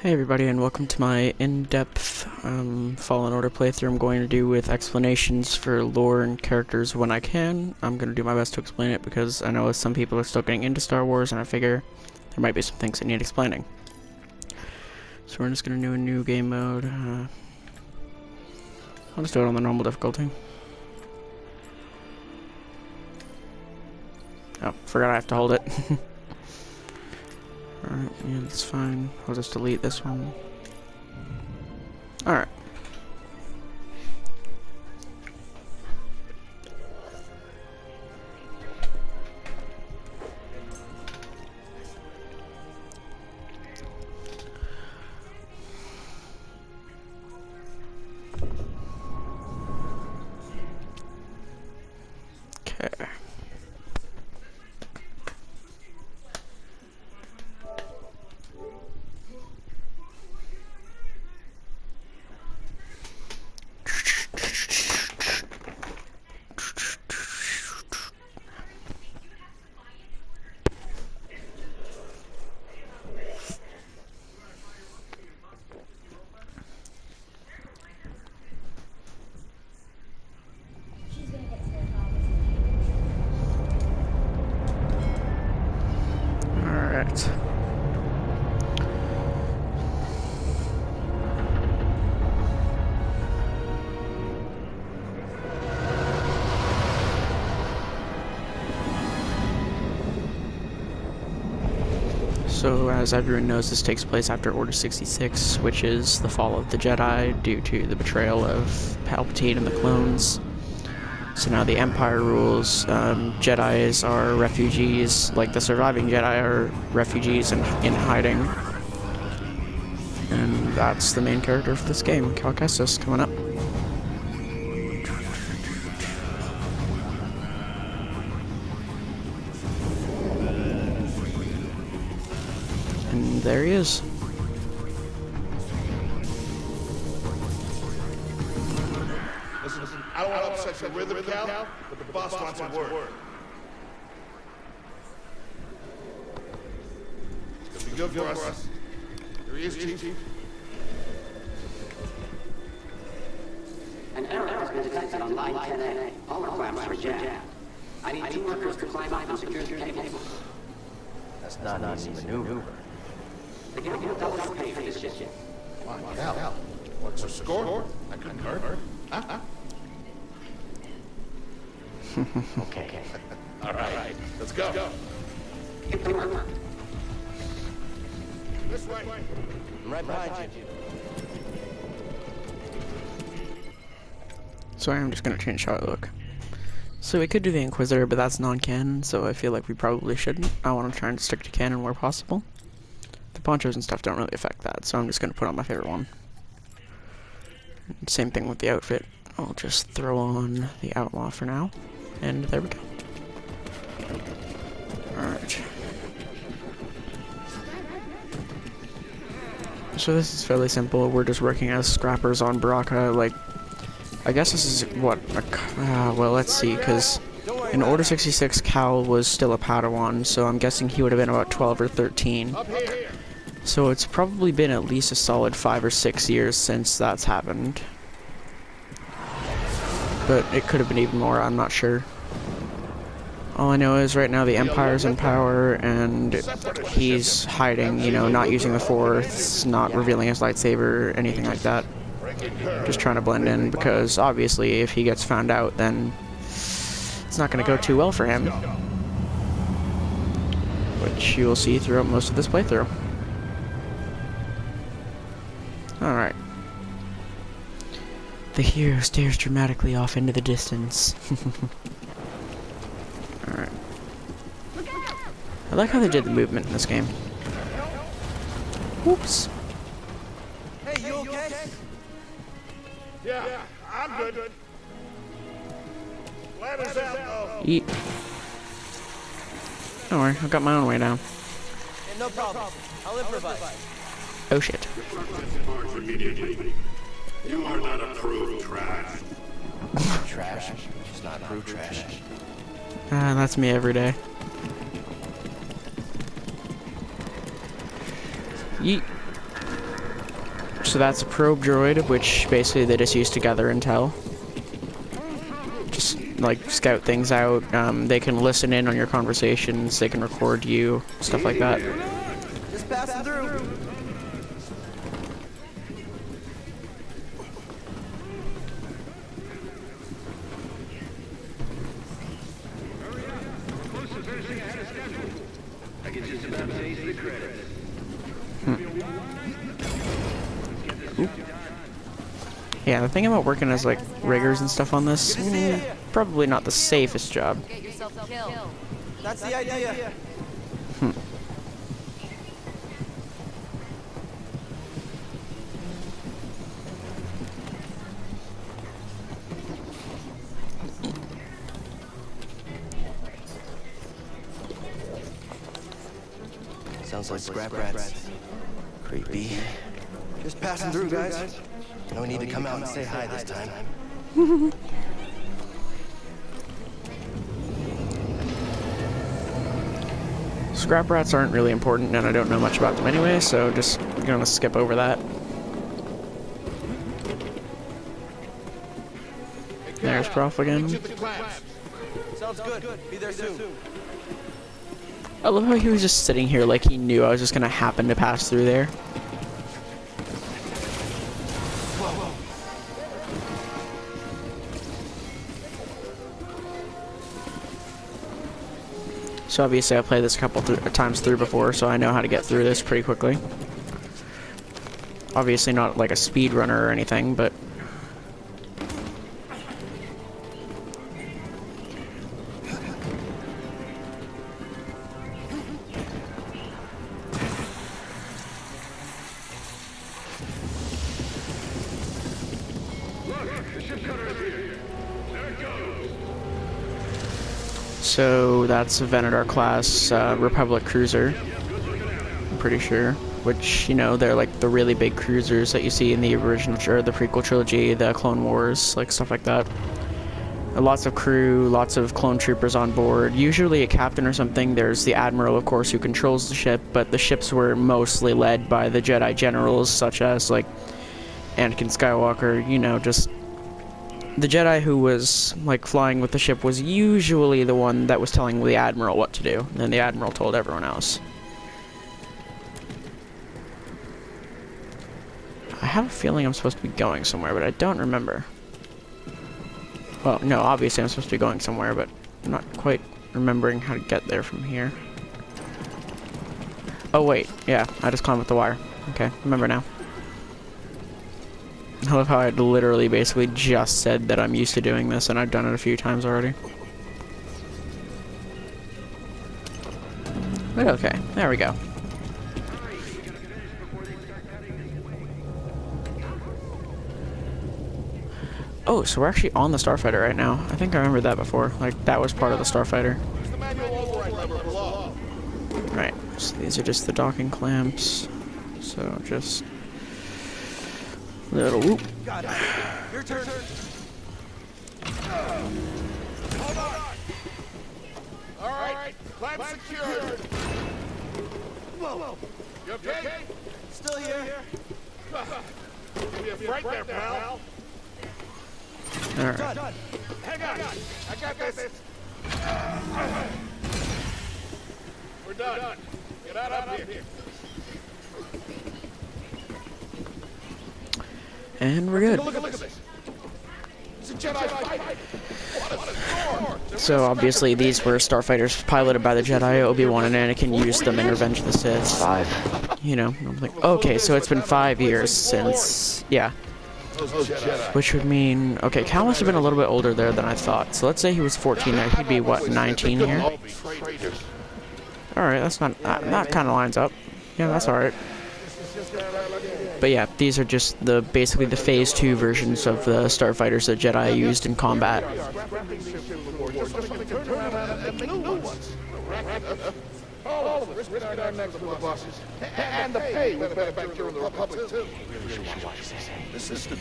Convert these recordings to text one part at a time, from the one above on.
Hey everybody, and welcome to my in-depth Fallen Order playthrough. I'm going to do with explanations for lore and characters when I can. I'm going to do my best to explain it because I know some people are still getting into Star Wars, and I figure there might be some things that need explaining. So we're just going to do a new game mode. I'll just do it on the normal difficulty. Oh, forgot I have to hold it. Alright, yeah, that's fine. I'll just delete this one. Alright. Okay. Alright. So, as everyone knows, this takes place after Order 66, which is the fall of the Jedi due to the betrayal of Palpatine and the clones. So now the Empire rules. Jedis are refugees, like the surviving Jedi are refugees in hiding. And that's the main character for this game, Cal Kestis, coming up. And there he is. Listen, I don't want to upset your rhythm, Cal, but the boss wants a word. It's gonna be good for us. Here he is, Chief. An error has been detected on line 10A. All requirements are jammed. I need 2 workers to climb up and secure the cables. That's not an easy maneuver. The gang will double your pay for this shit. Come on, Cal. What's the score? I couldn't hurt. Huh? Okay. All right, let's go. Get to work. This way. I'm right behind you. So I'm just gonna change how I look. So we could do the Inquisitor, but that's non-canon, so I feel like we probably shouldn't. I want to try and stick to canon where possible. The ponchos and stuff don't really affect that, so I'm just gonna put on my favorite one. Same thing with the outfit. I'll just throw on the Outlaw for now, and there we go. Alright. So this is fairly simple. We're just working as scrappers on Baraka. Like, I guess this is what, well, let's see, because in Order 66, Cal was still a Padawan, so I'm guessing he would have been about 12 or 13. So it's probably been at least a solid 5 or 6 years since that's happened. But it could have been even more, I'm not sure. All I know is right now the Empire's in power, and he's hiding, you know, not using the Force, not revealing his lightsaber, anything like that. Just trying to blend in, because obviously if he gets found out, then it's not going to go too well for him. Which you will see throughout most of this playthrough. Alright. The hero stares dramatically off into the distance. Alright. I like how they did the movement in this game. Whoops. Hey, you okay? Yeah, I'm good. Ladder's out, though. Eat. Don't worry, I've got my own way now. Hey, no problem. I'll improvise. Oh shit. Immediately. You are not approved trash. Trash. She's not approved trash. That's me every day. Yeet. So that's a probe droid, which basically they just use to gather intel. Just, like, scout things out. They can listen in on your conversations, they can record you, stuff like that. Just passing through. Yeah, the thing about working as, like, riggers and stuff on this, probably not the safest job. Get yourself a kill. That's the idea. Sounds like scrap rats. Creepy. Just passing through, guys. No need to come out and say hi this time. Scrap rats aren't really important, and I don't know much about them anyway, so just gonna skip over that. There's Prof again. Sounds good. Be there soon. I love how he was just sitting here like he knew I was just gonna happen to pass through there. So obviously I've played this a couple times through before, so I know how to get through this pretty quickly. Obviously not like a speed runner or anything, but... So that's a Venator class Republic cruiser, I'm pretty sure. Which, you know, they're like the really big cruisers that you see in the original, or the prequel trilogy, the Clone Wars, like stuff like that. Lots of crew, lots of clone troopers on board, usually a captain or something. There's the Admiral, of course, who controls the ship, but the ships were mostly led by the Jedi generals, such as, like, Anakin Skywalker, you know, just... The Jedi who was, like, flying with the ship was usually the one that was telling the Admiral what to do, and then the Admiral told everyone else. I have a feeling I'm supposed to be going somewhere, but I don't remember. Well, no, obviously I'm supposed to be going somewhere, but I'm not quite remembering how to get there from here. Oh, wait. Yeah, I just climbed up the wire. Okay, remember now. I love how I literally basically just said that I'm used to doing this, and I've done it a few times already. But okay, there we go. Oh, so we're actually on the Starfighter right now. I think I remembered that before. Like, that was part of the Starfighter. Use the manual override lever below. Right, so these are just the docking clamps. So just... little whoop. Got it. Your turn. Hold on. All right, clamp secured. Whoa. You okay? Still here. Give me a break there, pal. Alright. Done. Hang on. I got this. We're done. Get out of here. And we're good. Look at this. It's a Jedi fight. What a score. So obviously these were starfighters piloted by the Jedi. Obi-Wan and Anakin used them in Revenge of the Sith. You know, I'm like, okay, so it's been 5 years since, yeah. Which would mean, okay, Cal must have been a little bit older there than I thought. So let's say he was 14 there. He'd be, what, 19 here? Alright, that's not, that kind of lines up. Yeah, that's alright. But yeah, these are just the basically the Phase 2 versions of the starfighters that Jedi used in combat. And the pay was better back during the Republic, too. The system.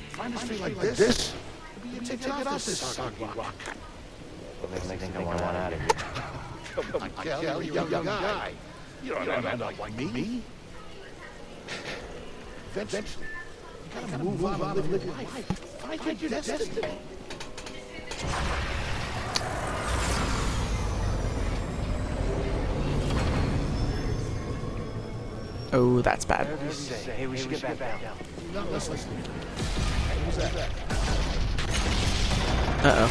Find us feel like this? You take it off this soggy rock. Makes me think I want out of here. Come on, Cal, you're a young guy. You don't end up like me. Eventually, you gotta move on and live your life. Find your destiny. Oh, that's bad. Hey, we should get back down. Not listening. Hey, who's that? Uh-oh.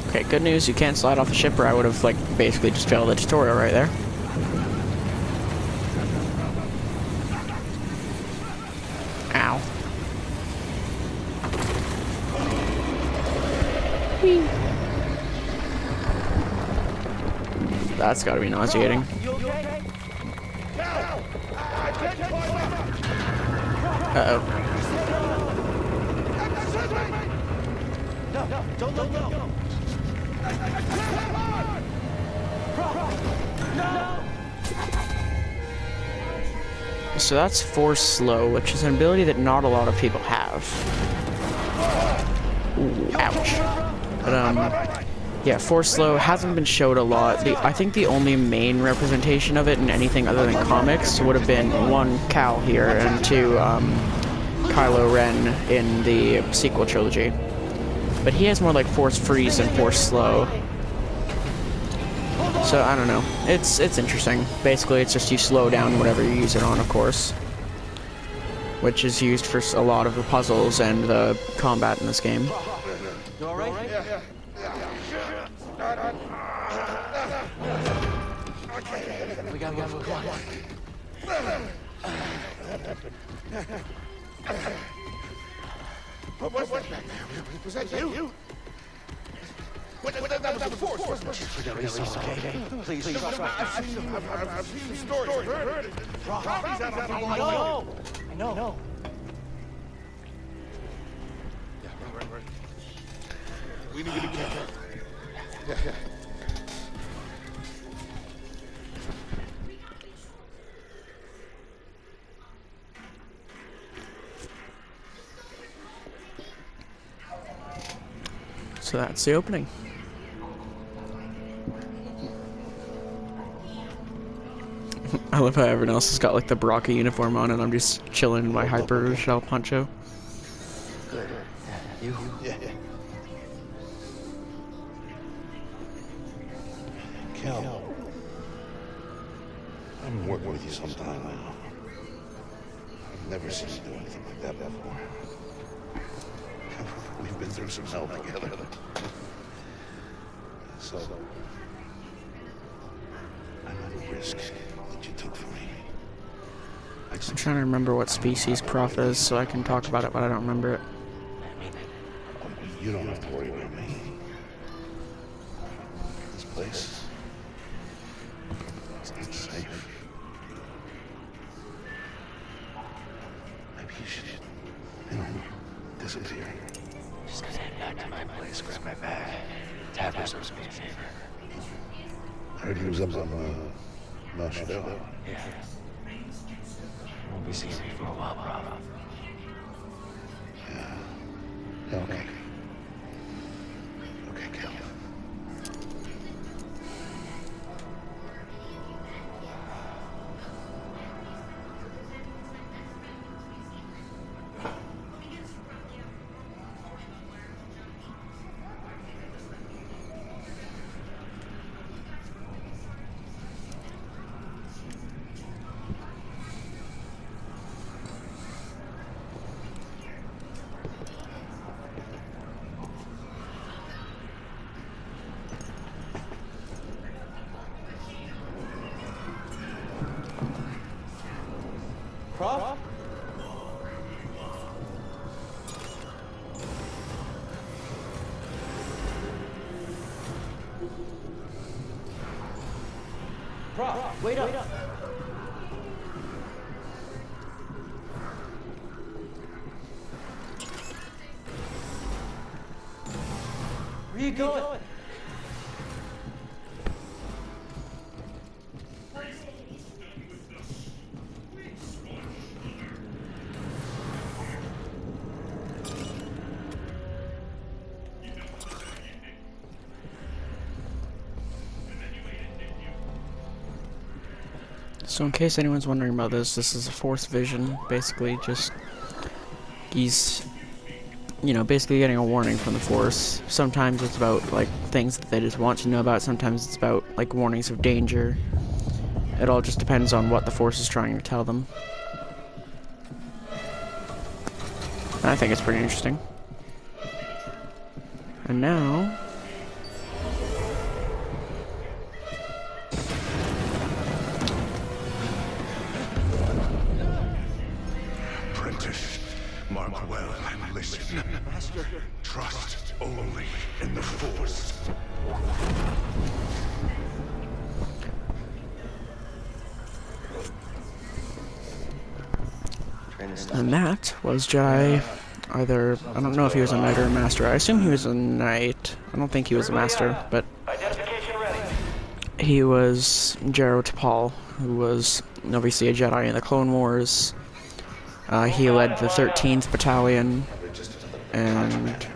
Okay, good news, you can't slide off the ship, or I would have, like, basically just failed the tutorial right there. Ow. Whee. That's gotta be nauseating. Uh-oh. No, don't let go. So that's Force Slow, which is an ability that not a lot of people have. Ooh, ouch. But, yeah, Force Slow hasn't been showed a lot. I think the only main representation of it in anything other than comics would have been, 1, Cal here, and 2, Kylo Ren in the sequel trilogy. But he has more like Force Freeze than Force Slow. So, I don't know. It's interesting. Basically, it's just you slow down whatever you use it on, of course. Which is used for a lot of the puzzles and the combat in this game. You alright? Yeah. We gotta move. Come on. What's back there? Was that you? That was the Force, wasn't it? We gotta release, okay? Please. I've seen the stories. I've heard it. Robbie's out on the line. I know. Yeah, right. We need to be careful. Yeah. So that's the opening. I love how everyone else has got like the Baraka uniform on and I'm just chilling in my hyper shell poncho. Good. You? Yeah. Cal, I've been working with you some time now. I've never seen you do anything like that before. We've been through some hell together. So, I know the risk that you took for me. I'm trying to remember what species Prof is so I can talk about it, but I don't remember it. You don't have to worry about me. This place is not safe. Maybe you should, disappear. Just gonna head back to my place, grab my bag. Tabler's supposed to be a favor. I heard he was up on, Nashville. Yeah. Won't be seeing me for a while, Bravo. Yeah, okay. Okay, Cal. Prof? Prof, wait up. Where you going? So in case anyone's wondering about this is a fourth vision, basically just, he's, you know, basically getting a warning from the Force. Sometimes it's about, like, things that they just want to know about, sometimes it's about, like, warnings of danger. It all just depends on what the Force is trying to tell them. And I think it's pretty interesting. And now... Apprentice, mark well and listen. Trust only in the Force. And that was Jedi, either, I don't know if he was a knight or a master. I assume he was a knight. I don't think he was a master, but he was Jaro T'Pol, who was obviously a Jedi in the Clone Wars. He led the 13th Battalion, and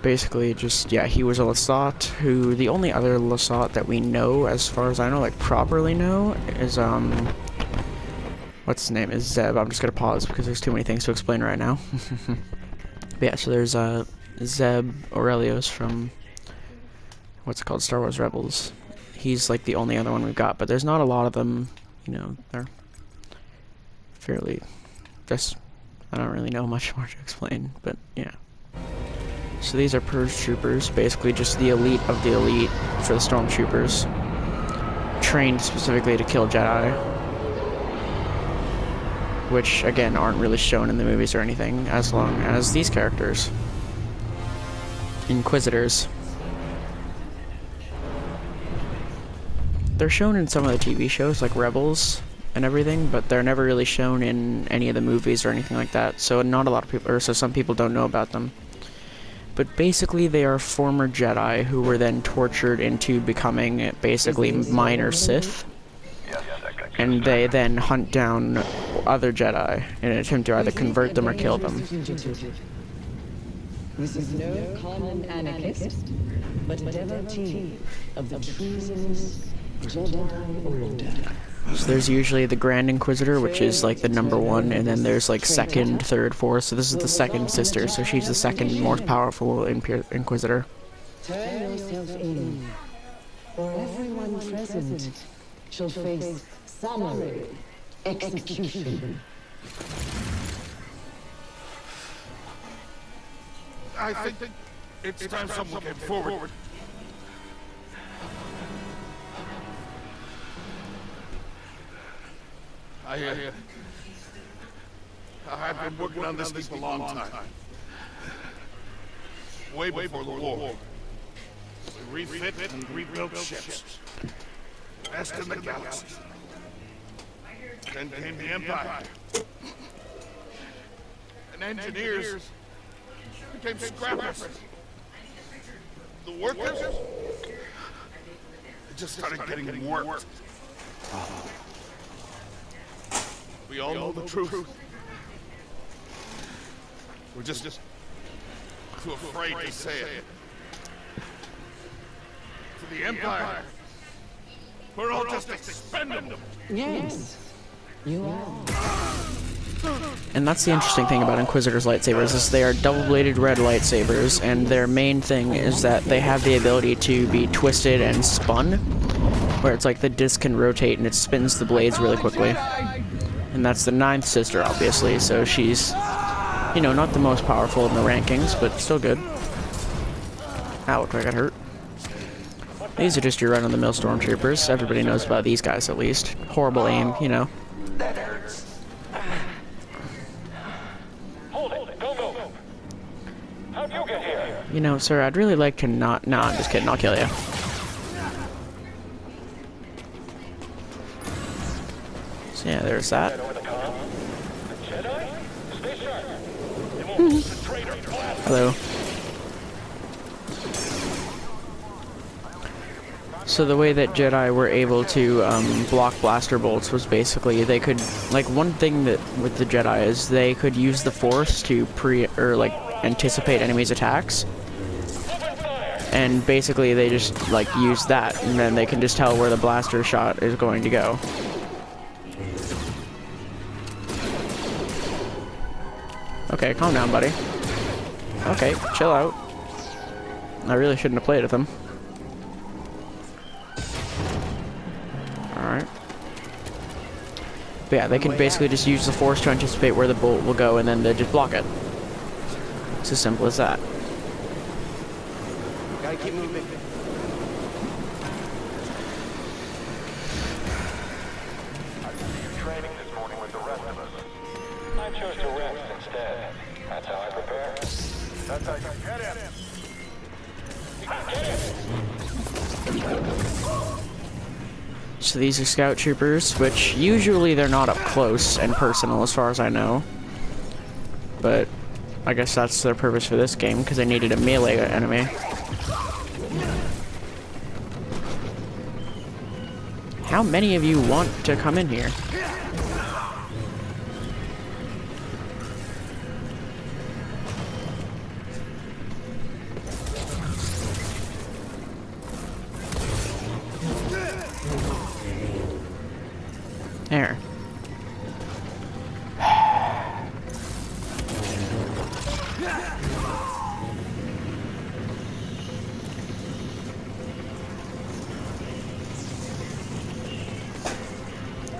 basically just, yeah, he was a Lasat, who, the only other Lasat that we know, as far as I know, like, properly know, is, what's his name, is Zeb. I'm just gonna pause because there's too many things to explain right now. But yeah, so there's, Zeb Aurelios from, what's it called, Star Wars Rebels. He's, like, the only other one we've got, but there's not a lot of them, you know, they're fairly, just, I don't really know much more to explain, but yeah. So these are Purge Troopers, basically just the elite of the elite for the Stormtroopers, trained specifically to kill Jedi, which, again, aren't really shown in the movies or anything, as long as these characters. Inquisitors. They're shown in some of the TV shows, like Rebels and everything, but they're never really shown in any of the movies or anything like that, so not a lot of people, or so some people don't know about them. But basically they are former Jedi who were then tortured into becoming basically minor Sith, and they then hunt down other Jedi in an attempt to either convert them or kill them. This is no common anarchist, but a devotee of the treasonous Jedi Order. So there's usually the Grand Inquisitor, which is like the #1, and then there's like second, third, fourth. So this is the second sister, so she's the second most powerful Inquisitor. Turn yourself in, or everyone present shall face summary execution. I think it's time someone came forward. I've been working on this for a long time. Way before the war. We refit and rebuilt ships. Best in the galaxy. Then came the Empire. And engineers became scrappers. The workers, it just started getting worked. We all know the truth. We're just too afraid to say it. To the Empire, we're all just expendable. Yes, you are. And that's the interesting thing about Inquisitor's lightsabers, is they are double-bladed red lightsabers, and their main thing is that they have the ability to be twisted and spun, where it's like the disc can rotate and it spins the blades really quickly. And that's the 9th sister, obviously, so she's, you know, not the most powerful in the rankings, but still good. Ow, I got hurt. These are just your run-of-the-mill Stormtroopers. Everybody knows about these guys, at least. Horrible aim, you know. That hurts. Hold it. Go. How'd you get here? You know, sir, I'd really like to not... Nah, I'm just kidding, I'll kill you. So yeah, there's that. Hello. So the way that Jedi were able to block blaster bolts was basically they could, like, one thing that with the Jedi is they could use the Force to anticipate enemies' attacks. And basically they just like use that, and then they can just tell where the blaster shot is going to go. Okay, calm down, buddy. Okay, chill out. I really shouldn't have played with him. Alright. But yeah, they can basically just use the force to anticipate where the bullet will go, and then they just block it. It's as simple as that. Gotta keep moving. Training this morning with the rest of us. I chose to rest instead. That's how I prepare. That's how you get in. So these are scout troopers, which usually they're not up close and personal as far as I know. But I guess that's their purpose for this game, because they needed a melee enemy. How many of you want to come in here? There.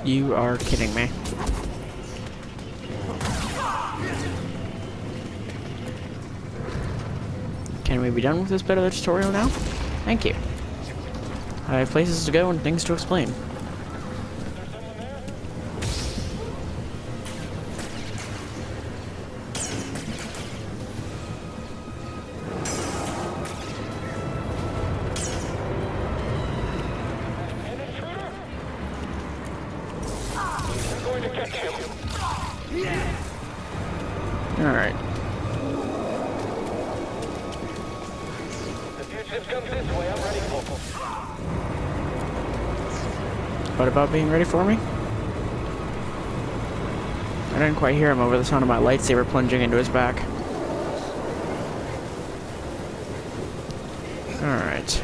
You are kidding me. Can we be done with this bit of the tutorial now? Thank you. I have places to go and things to explain. Alright. What about being ready for me? I didn't quite hear him over the sound of my lightsaber plunging into his back. Alright.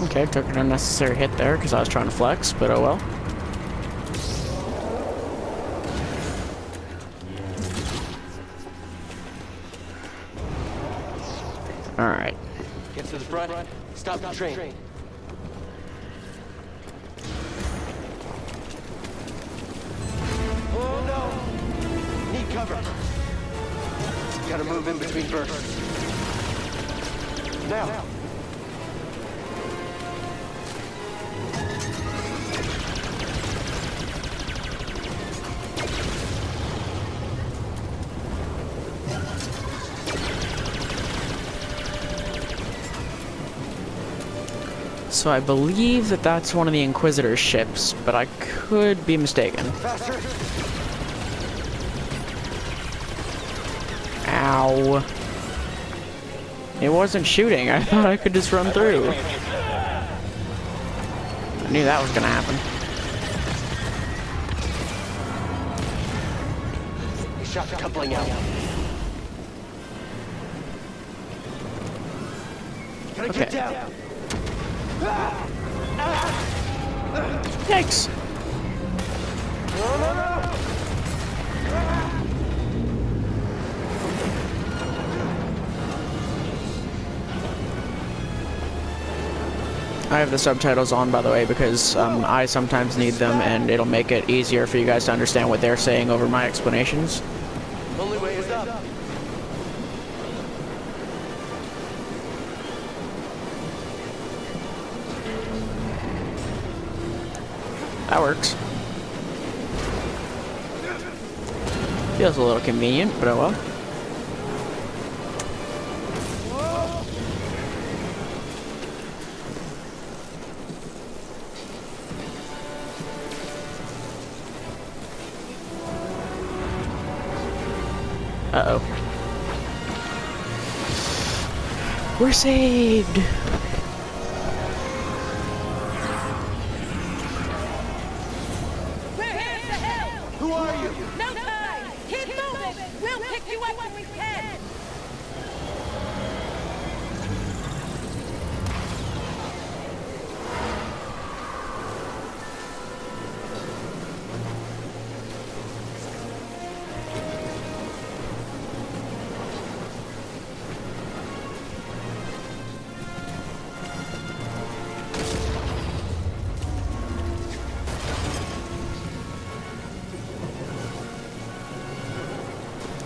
Okay, took an unnecessary hit there because I was trying to flex, but oh well. Alright. Get to the front. Stop the train. Oh no! Need cover. Gotta move in between bursts. Now. So I believe that that's one of the Inquisitor's ships, but I could be mistaken. Faster. Ow. It wasn't shooting. I thought I could just run through. I knew that was gonna happen. You shot the coupling out. Gotta Okay. get down. Thanks. I have the subtitles on, by the way, because I sometimes need them, and it'll make it easier for you guys to understand what they're saying over my explanations. Only way is up. That works. Feels a little convenient, but oh well. Uh-oh. We're saved! We're here to help! Who are you? No time! Keep moving! We'll pick you up when we can!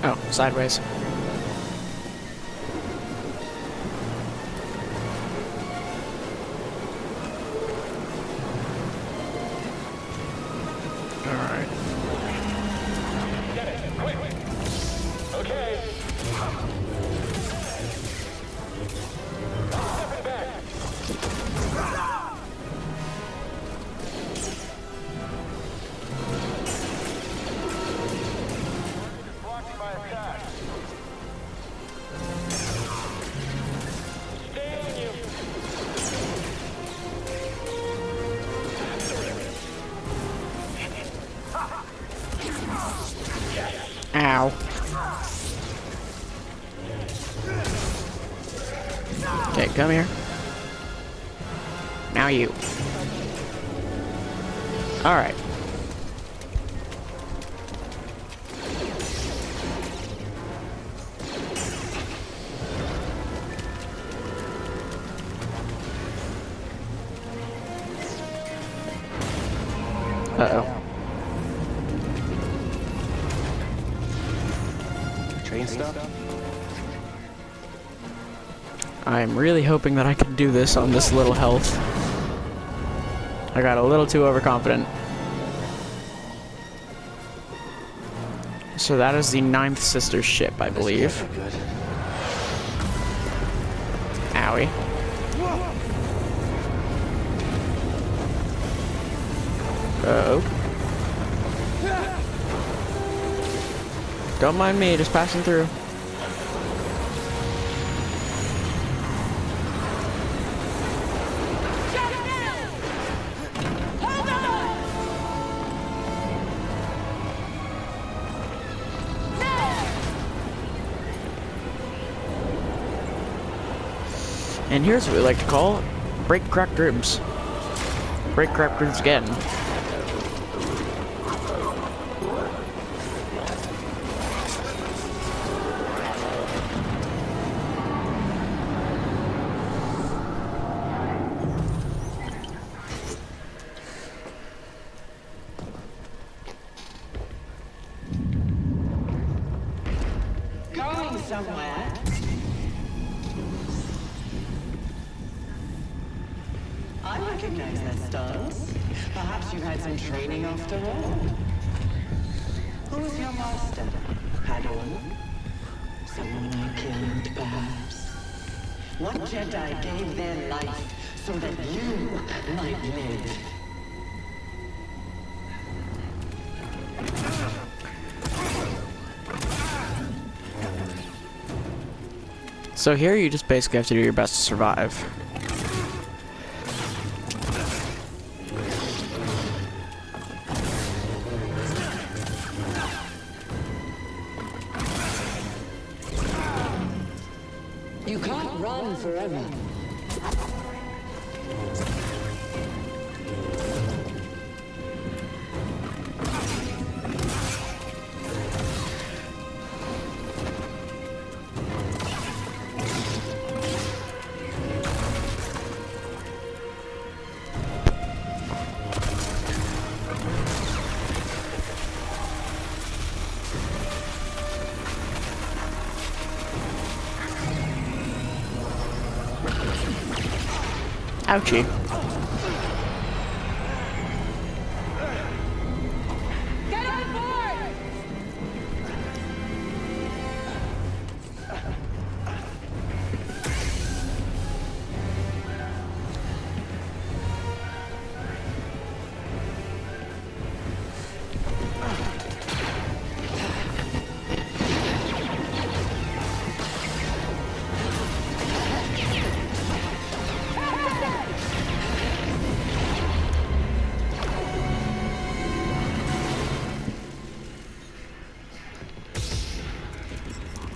Oh, sideways. Alright. Get it, quick! Okay. Stepping back. Blocking my attack. Stay on you. Ow. Okay, come here. Now you. Alright. Uh-oh. Train stop? I'm really hoping that I can do this on this little health. I got a little too overconfident. So that is the 9th sister ship, I believe. Good. Owie. Uh-oh. Don't mind me, just passing through. Shut it down! Hold on! No! And here's what we like to call break cracked ribs. Break cracked ribs again. Going somewhere? I recognize that stance. Perhaps you had some training after all. Who's your master? Padawan? Someone I killed, perhaps? What Jedi gave their life so that you might live? So here you just basically have to do your best to survive. You can't run forever. Ouchie. Get on board!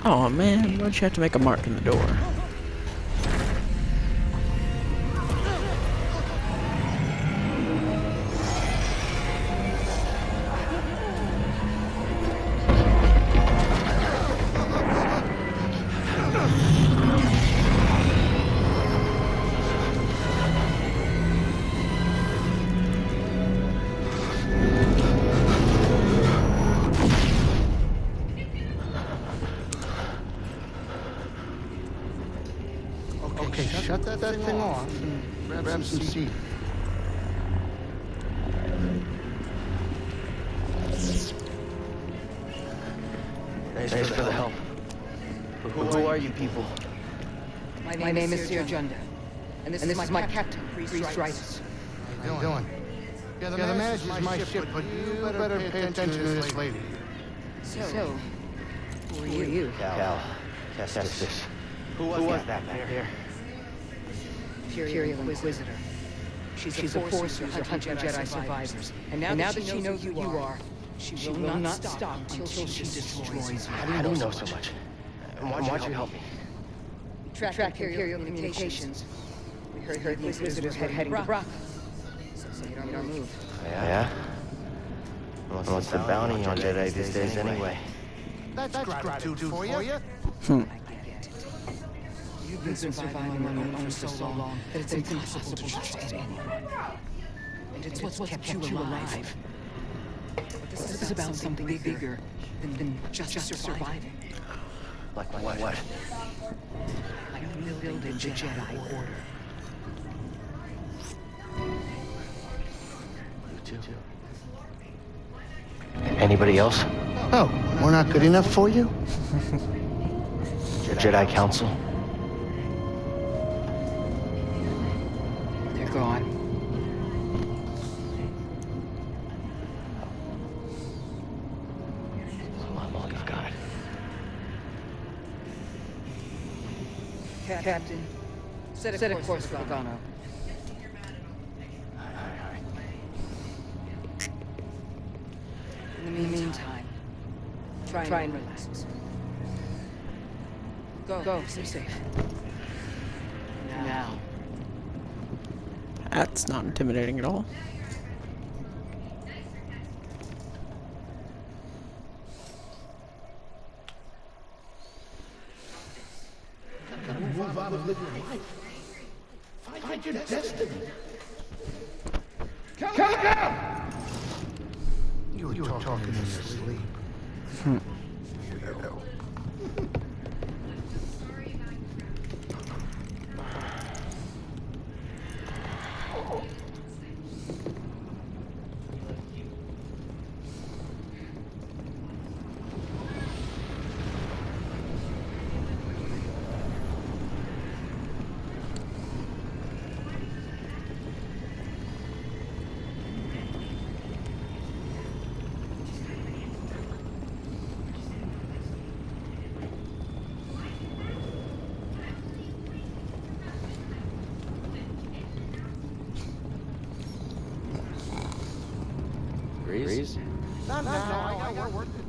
Oh man, why'd you have to make a mark in the door? Okay, shut that thing off and grab some seed. Thanks for the help. Who are you people? My name is Sir Junda, and this is my captain, Priest Ritus. How you doing? Yeah, the manager's my ship, but you better pay attention to this lady. So, who are you? Cal. Kestis. Who was that back there? Imperial Inquisitor. She's a force user hunting Jedi survivors. And now that she knows who you are, she will not stop until she destroys you. How do you know so much? And why'd you help me? Track Imperial communications. We heard the Inquisitors were heading to Brock. So you don't move. Yeah? What's the bounty on Jedi these days anyway? That's gratitude for you. You've been surviving on your own for so long that it's impossible to trust anyone. And it's what's kept you alive. But this is about something bigger than just surviving. Like what? Like building the Jedi Order. You too. Anybody else? Oh, we're not good enough for you? Jedi Council? They're gone. I'm all you've got. Captain, set a course for Logano. In the meantime, try and relax. Go, stay safe. Now. That's not intimidating at all. Move on and live your life. Find your destiny. Come out! You were talking in your sleep. Breeze? No, I got work to do.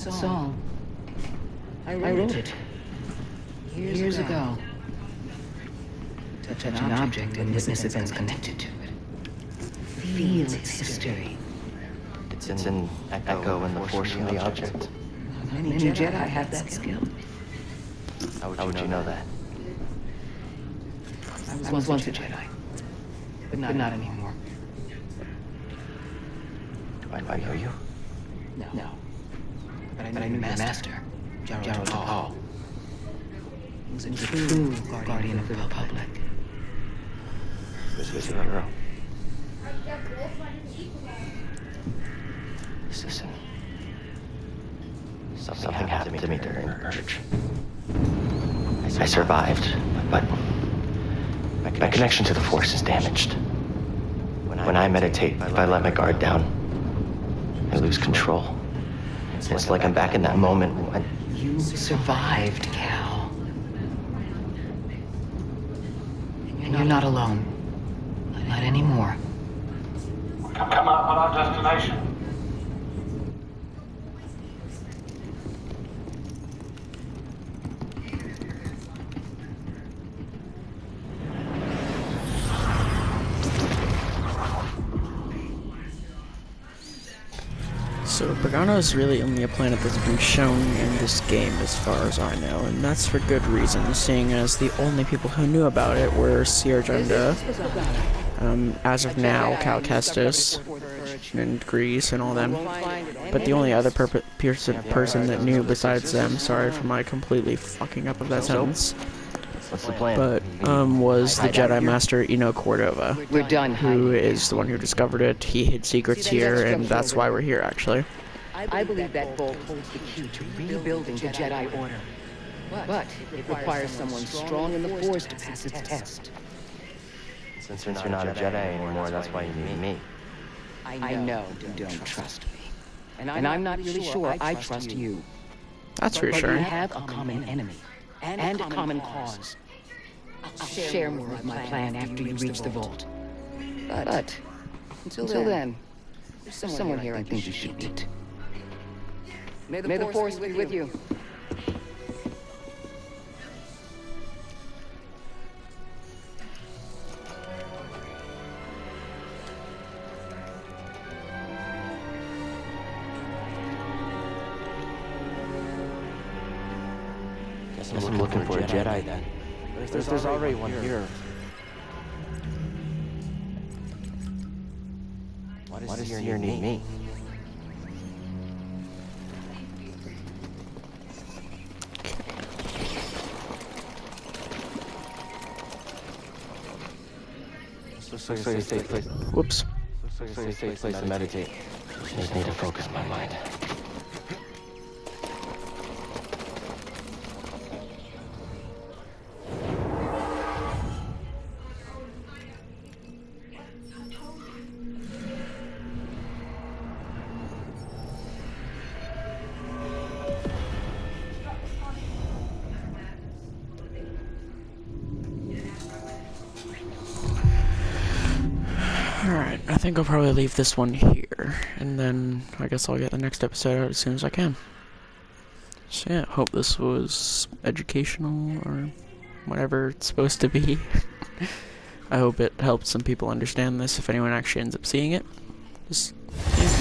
Song. I wrote it. Years ago. Touch an object and witness events connected to it. Feel its history. It's an echo in the force from the object. Many Jedi have that skill. How would you know that? I was once a Jedi, but not anymore. Do I know you? No. But I knew the Master, General Hall. He was a true guardian of the Republic. He was a hero. Listen. Something happened to me during the purge. I survived, but my connection to the Force is damaged. When I meditate, if I let my guard down, I lose control. It's like I'm back in that moment when... You survived, Cal. And you're not alone. Not anymore. Come up with our destination. So, Pagano is really only a planet that's been shown in this game as far as I know, and that's for good reason, seeing as the only people who knew about it were Sierra Junda, as of now, Cal Kestis, and Grease, and all them. But the only other person that knew besides them, sorry for my completely fucking up of that sentence, What's the plan? but was the Jedi Master Eno Cordova, We're done who is the one who discovered it. He hid secrets here, and that's why we're here, actually. I believe that bolt holds the key to rebuilding the Jedi Order. But it requires someone strong in the Force to pass its test. Since you're not a Jedi anymore, that's why you need me. I know you don't trust me. And I'm not really sure I trust you. That's But we reassuring. have a common enemy. And a common cause. I'll share more of my plan after you reach the vault. But until then, there's someone here I think you should meet. May the Force be with you. Guess I'm looking for a Jedi then. But if there's already one here. Why does he here need me? Looks like a safe place. Whoops. Looks like a safe place to meditate. Just need to focus my mind. Alright, I think I'll probably leave this one here, and then I guess I'll get the next episode out as soon as I can. So yeah, hope this was educational, or whatever it's supposed to be. I hope it helped some people understand this, if anyone actually ends up seeing it. Just, yeah.